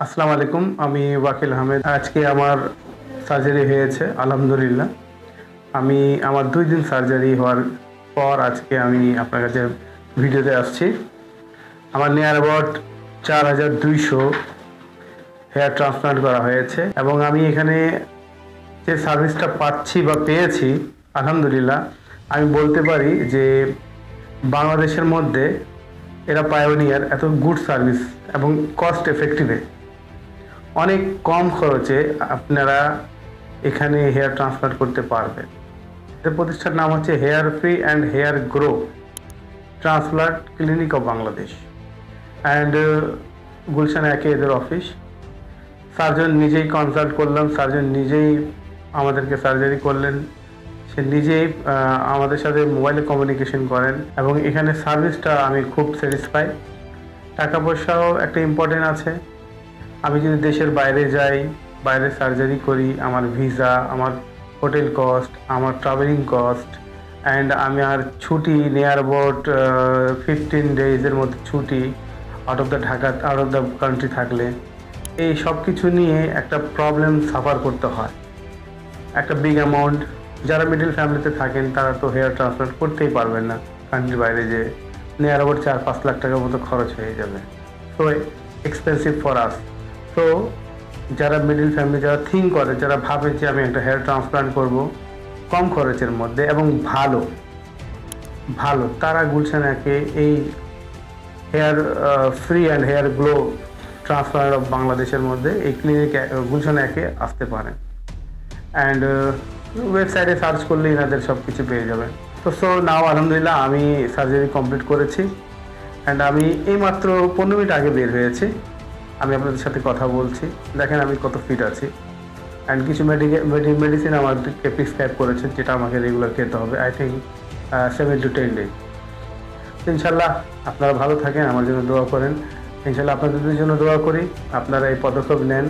আসসালামু আলাইকুম। আমি ওয়াকিল আহমেদ। আজকে আমার সার্জারি হয়েছে আলহামদুলিল্লাহ। আমি আমার 2 দিন সার্জারি হওয়ার পর আজকে আমি আপনার কাছে ভিডিওতে আসছি। আমার নিয়ার অ্যাবাউট 4200 হেয়ার ট্রান্সপ্লান্ট করা হয়েছে এবং আমি এখানে যে সার্ভিসটা পাচ্ছি বা পেয়েছি আলহামদুলিল্লাহ, আমি বলতে পারি যে বাংলাদেশের মধ্যে এরা পায়োনিয়ার। এত গুড সার্ভিস এবং কস্ট এফেক্টিভে অনেক কম খরচে আপনারা এখানে হেয়ার ট্রান্সপ্লান্ট করতে পারবেন। এর প্রতিষ্ঠার নাম হচ্ছে hair free and hair grow transplant clinic of Bangladesh and Gulshan একে এদের অফিস। সার্জন নিজেই কনসাল্ট করলাম, সার্জন নিজেই আমাদেরকে সার্জারি করলেন, সে নিজেই আমাদের সাথে মোবাইলে কমিউনিকেশন করেন এবং এখানে সার্ভিসটা আমি খুব স্যাটিসফাই। টাকা পয়সাও একটা ইম্পর্টেন্ট আছে। আমি যদি দেশের বাইরে যাই, বাইরে সার্জারি করি, আমার ভিসা, আমার হোটেল কস্ট, আমার ট্রাভেলিং কস্ট অ্যান্ড আমি আর ছুটি নিয়ার অ্যাবাউট 15 ডেজের মধ্যে ছুটি আউট অফ দ্য কান্ট্রি থাকলে, এই সব কিছু নিয়ে একটা প্রবলেম সাফার করতে হয়। একটা বিগ অ্যামাউন্ট, যারা মিডল ফ্যামিলিতে থাকেন তারা তো হেয়ার ট্রান্সপ্লান্ট করতেই পারবেন না। কান্ট্রির বাইরে যে নিয়ার অ্যাবাউট 4-5 লাখ টাকার মতো খরচ হয়ে যাবে। So expensive for us. তো যারা মিডল ফ্যামিলি, যারা থিঙ্ক করে, যারা ভাবে যে আমি একটা হেয়ার ট্রান্সপ্লান্ট করব কম খরচের মধ্যে এবং ভালো, তারা গুলশান একে এই hair free and hair glow transplant of বাংলাদেশের মধ্যে এই ক্লিনিকে গুলশান একে আসতে পারেন। অ্যান্ড ওয়েবসাইটে সার্চ করলে এনাদের সব কিছু পেয়ে যাবেন। তো নাও আলহামদুলিল্লাহ আমি সার্জারি কমপ্লিট করেছি অ্যান্ড আমি এইমাত্র 15 মিনিট আগে বের হয়েছি। আমি আপনাদের সাথে কথা বলছি, দেখেন আমি কত ফিট আছি। অ্যান্ড কিছু মেডিসিন আমাদেরকে প্রেসক্রাইব করেছে যেটা আমাকে রেগুলার খেতে হবে, আই থিঙ্ক 7 to 10 ডেজ। ইনশাল্লাহ আপনারা ভালো থাকেন, আমার জন্য দোয়া করেন। ইনশাল্লাহ আপনাদের জন্য দোয়া করি, আপনারা এই পদক্ষেপ নেন।